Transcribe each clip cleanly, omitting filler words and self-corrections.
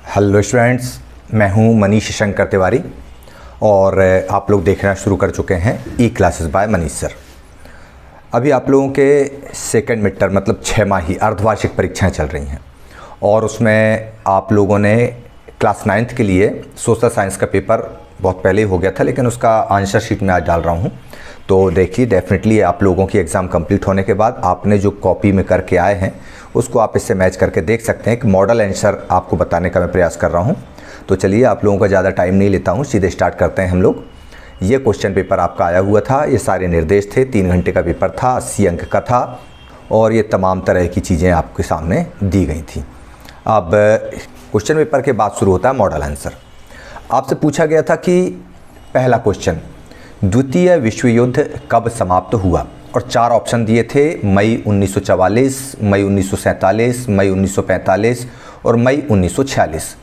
Hello students, मैं हूं मनीष शंकर तिवारी और आप लोग देखना शुरू कर चुके हैं ई क्लासेस बाय मनीष सर। अभी आप लोगों के सेकंड मिड टर्म मतलब 6 माही अर्धवार्षिक परीक्षाएं चल रही हैं और उसमें आप लोगों ने क्लास 9th के लिए सोशल साइंस का पेपर बहुत पहले ही हो गया था, लेकिन उसका आंसर शीट मैं आज डाल रहा हूं। तो देखिए, डेफिनेटली आप लोगों की एग्ज़ाम कंप्लीट होने के बाद आपने जो कॉपी में करके आए हैं उसको आप इससे मैच करके देख सकते हैं कि मॉडल आंसर आपको बताने का मैं प्रयास कर रहा हूं। तो चलिए, आप लोगों का ज़्यादा टाइम नहीं लेता हूं, सीधे स्टार्ट करते हैं हम लोग। ये क्वेश्चन पेपर आपका आया हुआ था, ये सारे निर्देश थे, 3 घंटे का पेपर था, 80 अंक का था और ये तमाम तरह की चीज़ें आपके सामने दी गई थी। अब क्वेश्चन पेपर के बाद शुरू होता है मॉडल आंसर। आपसे पूछा गया था कि पहला क्वेश्चन, द्वितीय विश्व युद्ध कब समाप्त हुआ, और 4 ऑप्शन दिए थे, मई 1944, मई 1947, मई 1945 और मई 1946।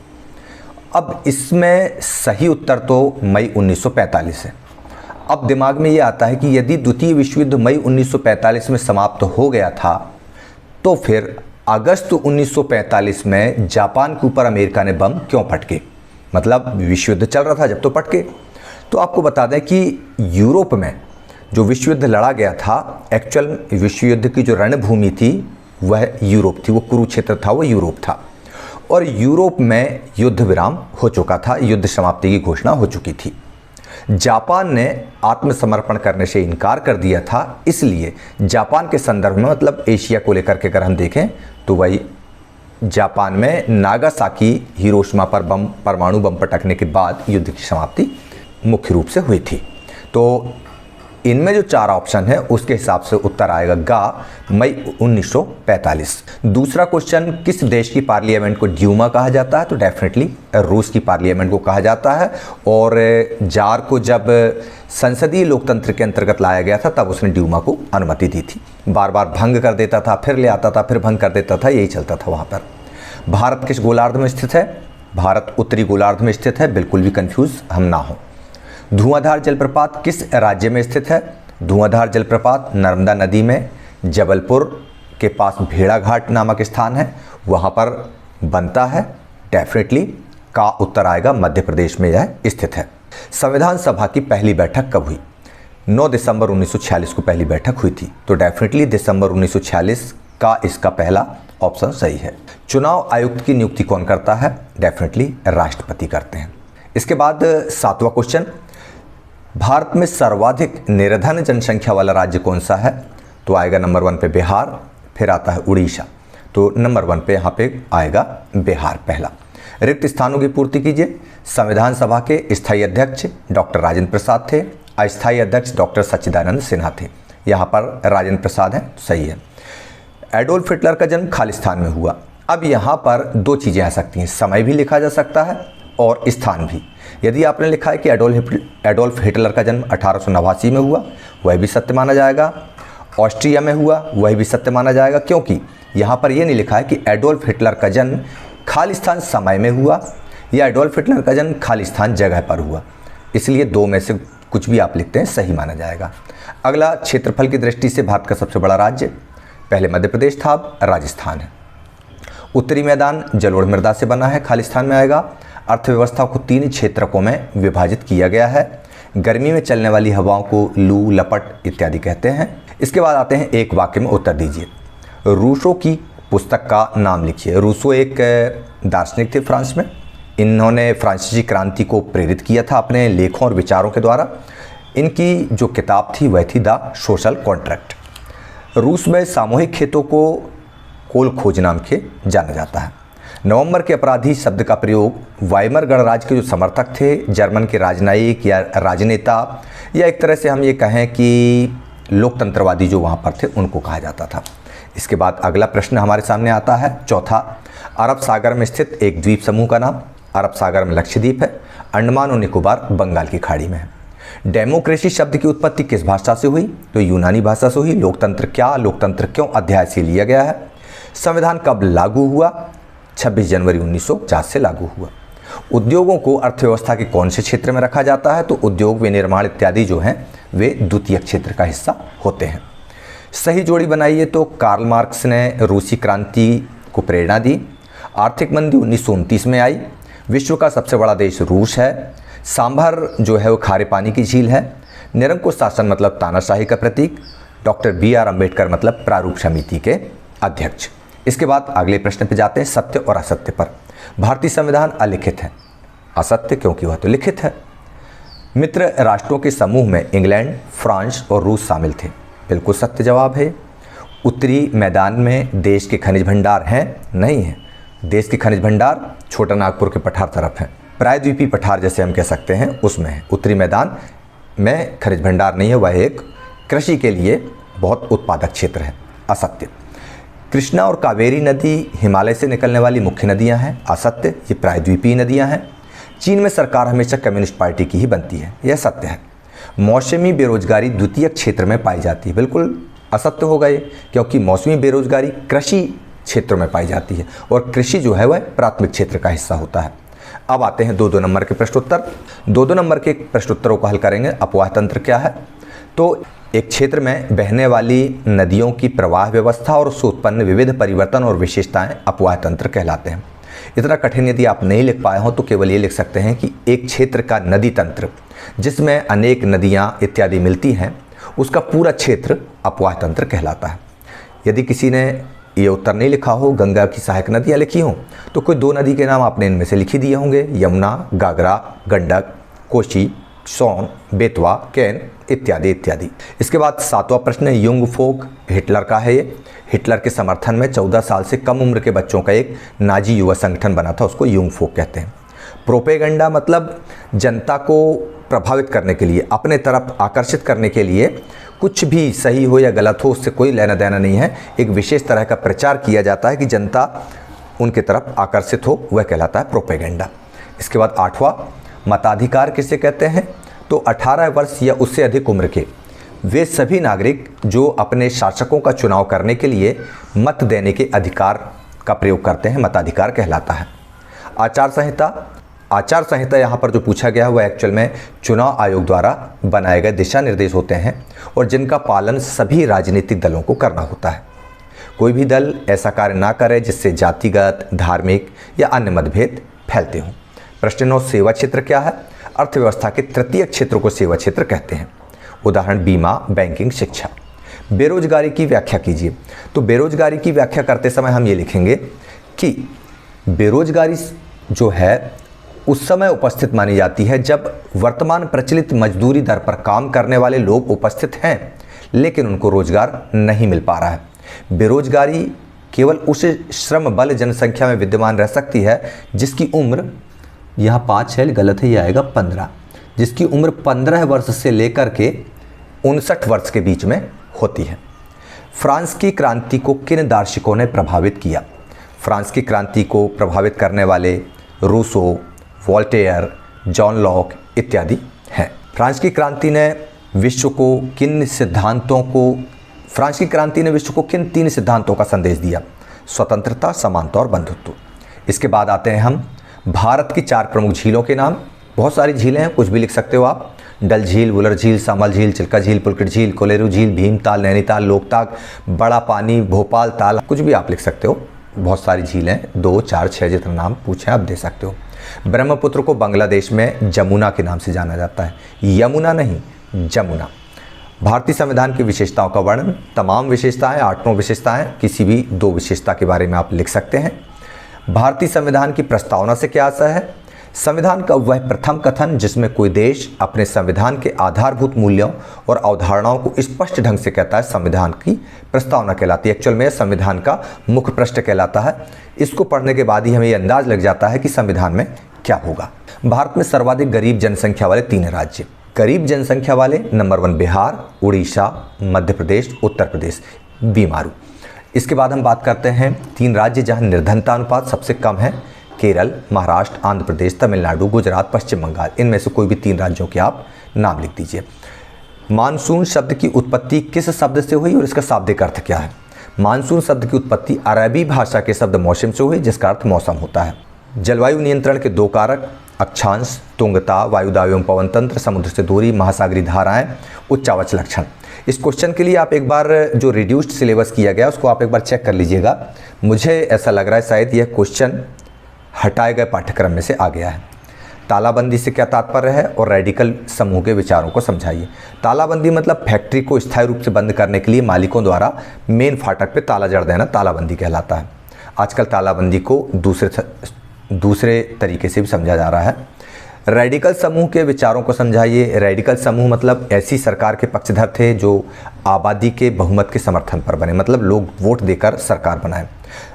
अब इसमें सही उत्तर तो मई 1945 है। अब दिमाग में ये आता है कि यदि द्वितीय विश्व युद्ध मई 1945 में समाप्त हो गया था तो फिर अगस्त 1945 में जापान के ऊपर अमेरिका ने बम क्यों फटके, मतलब विश्व युद्ध चल रहा था जब तो फटके। तो आपको बता दें कि यूरोप में जो विश्व युद्ध लड़ा गया था, एक्चुअल विश्व युद्ध की जो रणभूमि थी वह यूरोप थी, वो कुरुक्षेत्र था, वो यूरोप था और यूरोप में युद्ध विराम हो चुका था, युद्ध समाप्ति की घोषणा हो चुकी थी। जापान ने आत्मसमर्पण करने से इनकार कर दिया था, इसलिए जापान के संदर्भ में, मतलब एशिया को लेकर के अगर हम देखें तो वही जापान में नागासाकी हिरोशिमा पर परमाणु बम पटकने के बाद युद्ध की समाप्ति मुख्य रूप से हुई थी। तो इनमें जो 4 ऑप्शन है उसके हिसाब से उत्तर आएगा गा, मई 1945। दूसरा क्वेश्चन, किस देश की पार्लियामेंट को ड्यूमा कहा जाता है, तो डेफिनेटली रूस की पार्लियामेंट को कहा जाता है। और जार को जब संसदीय लोकतंत्र के अंतर्गत लाया गया था तब उसने ड्यूमा को अनुमति दी थी। बार बार भंग कर देता था, फिर ले आता था, फिर भंग कर देता था, यही चलता था वहाँ पर। भारत किस गोलार्ध में स्थित है, भारत उत्तरी गोलार्ध में स्थित है, बिल्कुल भी कन्फ्यूज़ हम ना हो। धुआंधार जलप्रपात किस राज्य में स्थित है, धुआंधार जलप्रपात नर्मदा नदी में जबलपुर के पास भेड़ाघाट नामक स्थान है, वहाँ पर बनता है। डेफिनेटली का उत्तर आएगा, मध्य प्रदेश में यह स्थित है। संविधान सभा की पहली बैठक कब हुई, 9 दिसंबर 1946 को पहली बैठक हुई थी, तो डेफिनेटली दिसंबर 1946 का इसका पहला ऑप्शन सही है। चुनाव आयुक्त की नियुक्ति कौन करता है, डेफिनेटली राष्ट्रपति करते हैं। इसके बाद 7वां क्वेश्चन, भारत में सर्वाधिक निर्धन जनसंख्या वाला राज्य कौन सा है, तो आएगा नंबर 1 पे बिहार, फिर आता है उड़ीसा, तो नंबर 1 पे यहाँ पे आएगा बिहार पहला। रिक्त स्थानों की पूर्ति कीजिए। संविधान सभा के स्थायी अध्यक्ष डॉक्टर राजेंद्र प्रसाद थे, अस्थायी अध्यक्ष डॉक्टर सच्चिदानंद सिन्हा थे, यहाँ पर राजेंद्र प्रसाद हैं, सही है। एडोल्फ हिटलर का जन्म खालिस्तान में हुआ। अब यहाँ पर 2 चीज़ें आ सकती हैं, समय भी लिखा जा सकता है और स्थान भी। यदि आपने लिखा है कि एडोल्फ हिटलर का जन्म 1889 में हुआ, वह भी सत्य माना जाएगा। ऑस्ट्रिया में हुआ, वह भी सत्य माना जाएगा, क्योंकि यहाँ पर यह नहीं लिखा है कि एडोल्फ हिटलर का जन्म खालिस्तान समय में हुआ या एडोल्फ हिटलर का जन्म खालिस्तान जगह पर हुआ, इसलिए 2 में से कुछ भी आप लिखते हैं सही माना जाएगा। अगला, क्षेत्रफल की दृष्टि से भारत का सबसे बड़ा राज्य, पहले मध्य प्रदेश था, अब राजस्थान है। उत्तरी मैदान जलोढ़ मृदा से बना है, खालिस्तान में आएगा। अर्थव्यवस्था को 3 क्षेत्रकों में विभाजित किया गया है। गर्मी में चलने वाली हवाओं को लू, लपट इत्यादि कहते हैं। इसके बाद आते हैं, एक वाक्य में उत्तर दीजिए। रूसो की पुस्तक का नाम लिखिए। रूसो एक दार्शनिक थे फ्रांस में, इन्होंने फ्रांसीसी क्रांति को प्रेरित किया था अपने लेखों और विचारों के द्वारा। इनकी जो किताब थी वह थी द सोशल कॉन्ट्रैक्ट। रूस में सामूहिक खेतों को कोल खोज नाम के जाना जाता है। नवंबर के अपराधी शब्द का प्रयोग वाइमर गणराज्य के जो समर्थक थे, जर्मन के राजनयिक या राजनेता, या एक तरह से हम ये कहें कि लोकतंत्रवादी जो वहाँ पर थे, उनको कहा जाता था। इसके बाद अगला प्रश्न हमारे सामने आता है, चौथा, अरब सागर में स्थित एक द्वीप समूह का नाम। अरब सागर में लक्षद्वीप है, अंडमान और निकोबार बंगाल की खाड़ी में है। डेमोक्रेसी शब्द की उत्पत्ति किस भाषा से हुई, तो यूनानी भाषा से हुई। लोकतंत्र क्या, लोकतंत्र क्यों अध्याय से लिया गया है। संविधान कब लागू हुआ, 26 जनवरी 1950 से लागू हुआ। उद्योगों को अर्थव्यवस्था के कौन से क्षेत्र में रखा जाता है, तो उद्योग, विनिर्माण इत्यादि जो हैं वे द्वितीय क्षेत्र का हिस्सा होते हैं। सही जोड़ी बनाइए, तो कार्ल मार्क्स ने रूसी क्रांति को प्रेरणा दी। आर्थिक मंदी 1929 में आई, विश्व का सबसे बड़ा देश रूस है। सांभर जो है वो खारे पानी की झील है। निरंकुश शासन मतलब तानाशाही का प्रतीक। डॉक्टर BR अम्बेडकर मतलब प्रारूप समिति के अध्यक्ष। इसके बाद अगले प्रश्न पे जाते हैं, सत्य और असत्य पर। भारतीय संविधान अलिखित है। असत्य, क्योंकि वह तो लिखित है। मित्र राष्ट्रों के समूह में इंग्लैंड, फ्रांस और रूस शामिल थे। बिल्कुल सत्य जवाब है। उत्तरी मैदान में देश के खनिज भंडार हैं? नहीं है। देश के खनिज भंडार छोटा नागपुर के पठार तरफ हैं। प्रायद्वीपीय पठार जैसे हम कह सकते हैं उसमें है। उत्तरी मैदान में खनिज भंडार नहीं है, वह एक कृषि के लिए बहुत उत्पादक क्षेत्र है। असत्य। कृष्णा और कावेरी नदी हिमालय से निकलने वाली मुख्य नदियां हैं। असत्य, ये प्रायद्वीपीय नदियां हैं। चीन में सरकार हमेशा कम्युनिस्ट पार्टी की ही बनती है। यह सत्य है। मौसमी बेरोजगारी द्वितीयक क्षेत्र में पाई जाती है। बिल्कुल असत्य होगा ये, क्योंकि मौसमी बेरोजगारी कृषि क्षेत्रों में पाई जाती है और कृषि जो है वह प्राथमिक क्षेत्र का हिस्सा होता है। अब आते हैं 2-2 नंबर के प्रश्नोत्तर। 2-2 नंबर के प्रश्नोत्तरों को हल करेंगे। अपवाह तंत्र क्या है? तो एक क्षेत्र में बहने वाली नदियों की प्रवाह व्यवस्था और उससे उत्पन्न विविध परिवर्तन और विशेषताएं अपवाह तंत्र कहलाते हैं। इतना कठिन यदि आप नहीं लिख पाए हो तो केवल ये लिख सकते हैं कि एक क्षेत्र का नदी तंत्र जिसमें अनेक नदियां इत्यादि मिलती हैं, उसका पूरा क्षेत्र अपवाह तंत्र कहलाता है। यदि किसी ने ये उत्तर नहीं लिखा हो, गंगा की सहायक नदियाँ लिखी हों, तो कोई 2 नदी के नाम आपने इनमें से लिखी दिए होंगे, यमुना, घाघरा, गंडक, कोसी, सोन, बेतवा, केन इत्यादि इत्यादि। इसके बाद 7वां प्रश्न है, युंग फोक हिटलर का है। ये हिटलर के समर्थन में 14 साल से कम उम्र के बच्चों का एक नाजी युवा संगठन बना था, उसको युंग फोक कहते हैं। प्रोपेगेंडा मतलब जनता को प्रभावित करने के लिए, अपने तरफ आकर्षित करने के लिए, कुछ भी सही हो या गलत हो उससे कोई लेना देना नहीं है, एक विशेष तरह का प्रचार किया जाता है कि जनता उनके तरफ आकर्षित हो, वह कहलाता है प्रोपेगेंडा। इसके बाद 8वां, मताधिकार किसे कहते हैं? तो 18 वर्ष या उससे अधिक उम्र के वे सभी नागरिक जो अपने शासकों का चुनाव करने के लिए मत देने के अधिकार का प्रयोग करते हैं, मताधिकार कहलाता है। आचार संहिता, आचार संहिता यहाँ पर जो पूछा गया है वह एक्चुअल में चुनाव आयोग द्वारा बनाए गए दिशा निर्देश होते हैं और जिनका पालन सभी राजनीतिक दलों को करना होता है। कोई भी दल ऐसा कार्य ना करे जिससे जातिगत, धार्मिक या अन्य मतभेद फैलते हों। प्रश्न 9, सेवा क्षेत्र क्या है? अर्थव्यवस्था के तृतीय क्षेत्र को सेवा क्षेत्र कहते हैं। उदाहरण बीमा, बैंकिंग, शिक्षा। बेरोजगारी की व्याख्या कीजिए। तो बेरोजगारी की व्याख्या करते समय हम ये लिखेंगे कि बेरोजगारी जो है उस समय उपस्थित मानी जाती है जब वर्तमान प्रचलित मजदूरी दर पर काम करने वाले लोग उपस्थित हैं लेकिन उनको रोजगार नहीं मिल पा रहा है। बेरोजगारी केवल उस श्रम बल जनसंख्या में विद्यमान रह सकती है जिसकी उम्र, यहाँ 5 है, गलत है, ये आएगा 15, जिसकी उम्र 15 वर्ष से लेकर के 59 वर्ष के बीच में होती है। फ्रांस की क्रांति को किन दार्शनिकों ने प्रभावित किया? फ्रांस की क्रांति को प्रभावित करने वाले रूसो, वोल्टेयर, जॉन लॉक इत्यादि हैं। फ्रांस की क्रांति ने विश्व को किन 3 सिद्धांतों का संदेश दिया? स्वतंत्रता, समानता और बंधुत्व। इसके बाद आते हैं हम भारत की 4 प्रमुख झीलों के नाम। बहुत सारी झीलें हैं, कुछ भी लिख सकते हो आप। डल झील, वुलर झील, सामल झील, चिल्का झील, पुलकित झील, कोलेरू झील, भीमताल, नैनीताल, लोकताक, बड़ा पानी, भोपाल ताल, कुछ भी आप लिख सकते हो। बहुत सारी झीलें, 2, 4, 6 जितना नाम पूछे आप दे सकते हो। ब्रह्मपुत्र को बांग्लादेश में जमुना के नाम से जाना जाता है, यमुना नहीं, जमुना। भारतीय संविधान की विशेषताओं का वर्णन। तमाम विशेषताएं, 8 विशेषताएं, किसी भी 2 विशेषता के बारे में आप लिख सकते हैं। भारतीय संविधान की प्रस्तावना से क्या आशय है? संविधान का वह प्रथम कथन जिसमें कोई देश अपने संविधान के आधारभूत मूल्यों और अवधारणाओं को स्पष्ट ढंग से कहता है, संविधान की प्रस्तावना कहलाती है। एक्चुअल में संविधान का मुख्य पृष्ठ कहलाता है। इसको पढ़ने के बाद ही हमें ये अंदाज लग जाता है कि संविधान में क्या होगा। भारत में सर्वाधिक गरीब जनसंख्या वाले 3 राज्य। गरीब जनसंख्या वाले नंबर 1 बिहार, उड़ीसा, मध्य प्रदेश, उत्तर प्रदेश, बीमारू। इसके बाद हम बात करते हैं 3 राज्य जहां निर्धनता अनुपात सबसे कम है। केरल, महाराष्ट्र, आंध्र प्रदेश, तमिलनाडु, गुजरात, पश्चिम बंगाल। इनमें से कोई भी 3 राज्यों के आप नाम लिख दीजिए। मानसून शब्द की उत्पत्ति किस शब्द से हुई और इसका शाब्दिक अर्थ क्या है? मानसून शब्द की उत्पत्ति अरबी भाषा के शब्द मौसम से हुई जिसका अर्थ मौसम होता है। जलवायु नियंत्रण के 2 कारक, अक्षांश, तुंगता, वायुदाब एवं पवन तंत्र, समुद्र से दूरी, महासागरीय धाराएं, उच्चावच लक्षण। इस क्वेश्चन के लिए आप एक बार जो रिड्यूस्ड सिलेबस किया गया उसको आप एक बार चेक कर लीजिएगा। मुझे ऐसा लग रहा है शायद यह क्वेश्चन हटाए गए पाठ्यक्रम में से आ गया है। तालाबंदी से क्या तात्पर्य है और रेडिकल समूह के विचारों को समझाइए। तालाबंदी मतलब फैक्ट्री को स्थायी रूप से बंद करने के लिए मालिकों द्वारा मेन फाटक पे ताला जड़ देना तालाबंदी कहलाता है। आजकल तालाबंदी को दूसरे तरीके से भी समझा जा रहा है। रेडिकल समूह के विचारों को समझाइए। रेडिकल समूह मतलब ऐसी सरकार के पक्षधर थे जो आबादी के बहुमत के समर्थन पर बने, मतलब लोग वोट देकर सरकार बनाए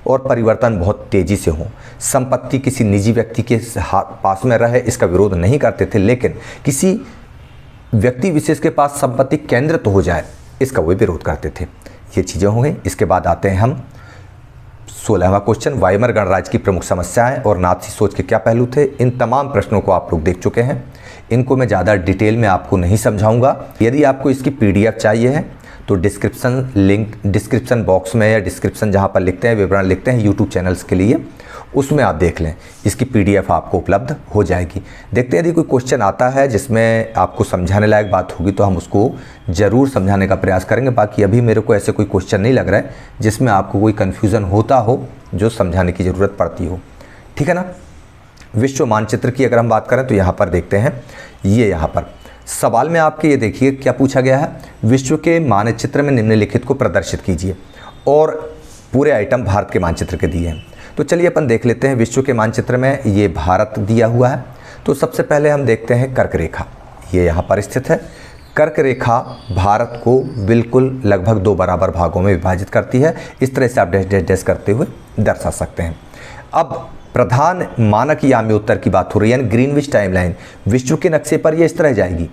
और परिवर्तन बहुत तेज़ी से हो। संपत्ति किसी निजी व्यक्ति के पास में रहे इसका विरोध नहीं करते थे, लेकिन किसी व्यक्ति विशेष के पास संपत्ति केंद्रित हो जाए इसका वो विरोध करते थे। ये चीज़ें हो गई। इसके बाद आते हैं हम 16वां क्वेश्चन, वाइमर गणराज्य की प्रमुख समस्याएं और नाथसी सोच के क्या पहलू थे। इन तमाम प्रश्नों को आप लोग देख चुके हैं, इनको मैं ज़्यादा डिटेल में आपको नहीं समझाऊंगा। यदि आपको इसकी PDF चाहिए है तो डिस्क्रिप्शन बॉक्स में या डिस्क्रिप्शन जहाँ पर लिखते हैं विवरण लिखते हैं यूट्यूब चैनल्स के लिए, उसमें आप देख लें, इसकी PDF आपको उपलब्ध हो जाएगी। देखते हैं यदि कोई क्वेश्चन आता है जिसमें आपको समझाने लायक बात होगी तो हम उसको ज़रूर समझाने का प्रयास करेंगे। बाकी अभी मेरे को ऐसे कोई क्वेश्चन नहीं लग रहा है जिसमें आपको कोई कन्फ्यूज़न होता हो जो समझाने की ज़रूरत पड़ती हो, ठीक है ना। विश्व मानचित्र की अगर हम बात करें तो यहाँ पर देखते हैं, ये यहाँ पर सवाल में आपके ये देखिए क्या पूछा गया है, विश्व के मानचित्र में निम्नलिखित को प्रदर्शित कीजिए, और पूरे आइटम भारत के मानचित्र के दिए हैं। तो चलिए अपन देख लेते हैं। विश्व के मानचित्र में ये भारत दिया हुआ है, तो सबसे पहले हम देखते हैं कर्क रेखा, ये यहाँ पर स्थित है। कर्क रेखा भारत को बिल्कुल लगभग 2 बराबर भागों में विभाजित करती है। इस तरह से आप डैश डैश डैश करते हुए दर्शा सकते हैं। अब प्रधान मानक यामी उत्तर की बात हो रही है, यानी ग्रीनविच टाइमलाइन विश्व के नक्शे पर ये इस तरह जाएगी,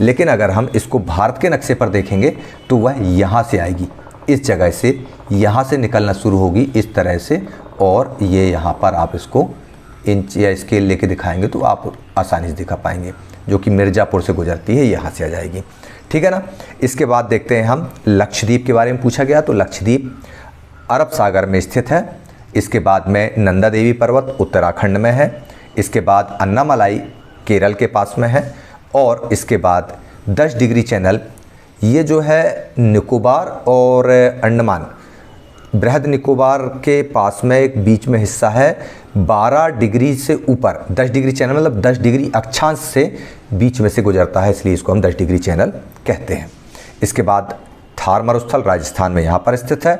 लेकिन अगर हम इसको भारत के नक्शे पर देखेंगे तो वह यहाँ से आएगी, इस जगह से यहाँ से निकलना शुरू होगी इस तरह से, और ये यहाँ पर आप इसको इंच या स्केल लेके दिखाएंगे तो आप आसानी से दिखा पाएंगे, जो कि मिर्ज़ापुर से गुजरती है, यहाँ से आ जाएगी, ठीक है ना। इसके बाद देखते हैं हम लक्षद्वीप के बारे में पूछा गया, तो लक्षद्वीप अरब सागर में स्थित है। इसके बाद में नंदा देवी पर्वत उत्तराखंड में है। इसके बाद अन्नामलाई केरल के पास में है, और इसके बाद 10 डिग्री चैनल ये जो है निकोबार और अंडमान बृहद निकोबार के पास में एक बीच में हिस्सा है, 12 डिग्री से ऊपर 10 डिग्री चैनल मतलब 10 डिग्री अक्षांश से बीच में से गुजरता है, इसलिए इसको हम 10 डिग्री चैनल कहते हैं। इसके बाद थार मरुस्थल राजस्थान में यहाँ पर स्थित है,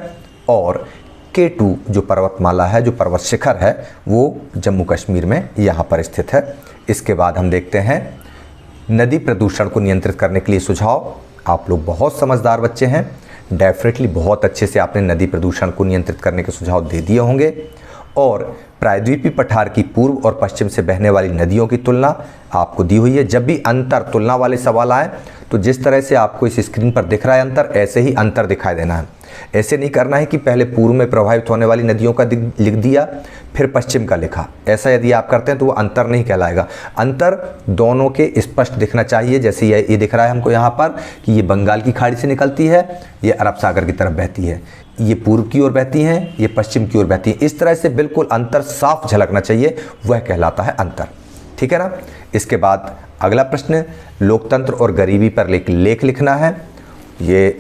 और K2 जो पर्वतमाला है, जो पर्वत शिखर है, वो जम्मू कश्मीर में यहाँ पर स्थित है। इसके बाद हम देखते हैं नदी प्रदूषण को नियंत्रित करने के लिए सुझाव। आप लोग बहुत समझदार बच्चे हैं, डेफिनेटली बहुत अच्छे से आपने नदी प्रदूषण को नियंत्रित करने के सुझाव दे दिए होंगे। और प्रायद्वीपीय पठार की पूर्व और पश्चिम से बहने वाली नदियों की तुलना आपको दी हुई है। जब भी अंतर तुलना वाले सवाल आए तो जिस तरह से आपको इस स्क्रीन पर दिख रहा है अंतर, ऐसे ही अंतर दिखाई देना है। ऐसे नहीं करना है कि पहले पूर्व में प्रभावित होने वाली नदियों का लिख दिया फिर पश्चिम का लिखा। ऐसा यदि आप करते हैं तो वो अंतर नहीं कहलाएगा। अंतर दोनों के स्पष्ट दिखना चाहिए। जैसे ये दिख रहा है हमको यहाँ पर कि ये बंगाल की खाड़ी से निकलती है, ये अरब सागर की तरफ बहती है, ये पूर्व की ओर बहती हैं, ये पश्चिम की ओर बहती हैं। इस तरह से बिल्कुल अंतर साफ झलकना चाहिए, वह कहलाता है अंतर, ठीक है ना। इसके बाद अगला प्रश्न, लोकतंत्र और गरीबी पर लेख लिखना है। ये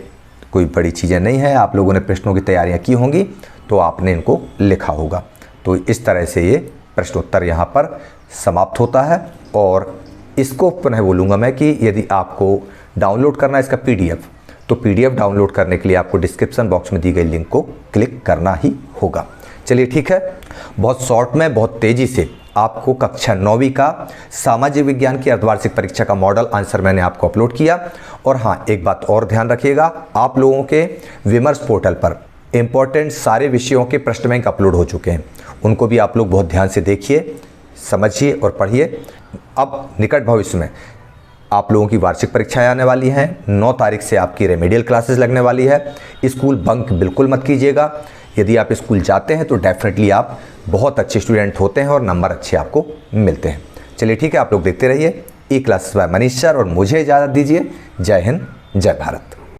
कोई बड़ी चीज़ें नहीं है, आप लोगों ने प्रश्नों की तैयारियां की होंगी तो आपने इनको लिखा होगा। तो इस तरह से ये प्रश्नोत्तर यहाँ पर समाप्त होता है। और इसको पुनः बोलूँगा मैं कि यदि आपको डाउनलोड करना है इसका PDF, तो PDF डाउनलोड करने के लिए आपको डिस्क्रिप्शन बॉक्स में दी गई लिंक को क्लिक करना ही होगा। चलिए ठीक है, बहुत शॉर्ट में बहुत तेज़ी से आपको कक्षा 9वीं का सामाजिक विज्ञान की अर्धवार्षिक परीक्षा का मॉडल आंसर मैंने आपको अपलोड किया। और हाँ, एक बात और ध्यान रखिएगा, आप लोगों के विमर्श पोर्टल पर इम्पोर्टेंट सारे विषयों के प्रश्न बैंक अपलोड हो चुके हैं, उनको भी आप लोग बहुत ध्यान से देखिए, समझिए और पढ़िए। अब निकट भविष्य में आप लोगों की वार्षिक परीक्षाएं आने वाली हैं। 9 तारीख से आपकी रेमेडियल क्लासेस लगने वाली है। स्कूल बंक बिल्कुल मत कीजिएगा। यदि आप स्कूल जाते हैं तो डेफिनेटली आप बहुत अच्छे स्टूडेंट होते हैं और नंबर अच्छे आपको मिलते हैं। चलिए ठीक है, आप लोग देखते रहिए ई क्लासेस बाय मनीष सर, और मुझे इजाज़त दीजिए। जय हिंद, जय भारत।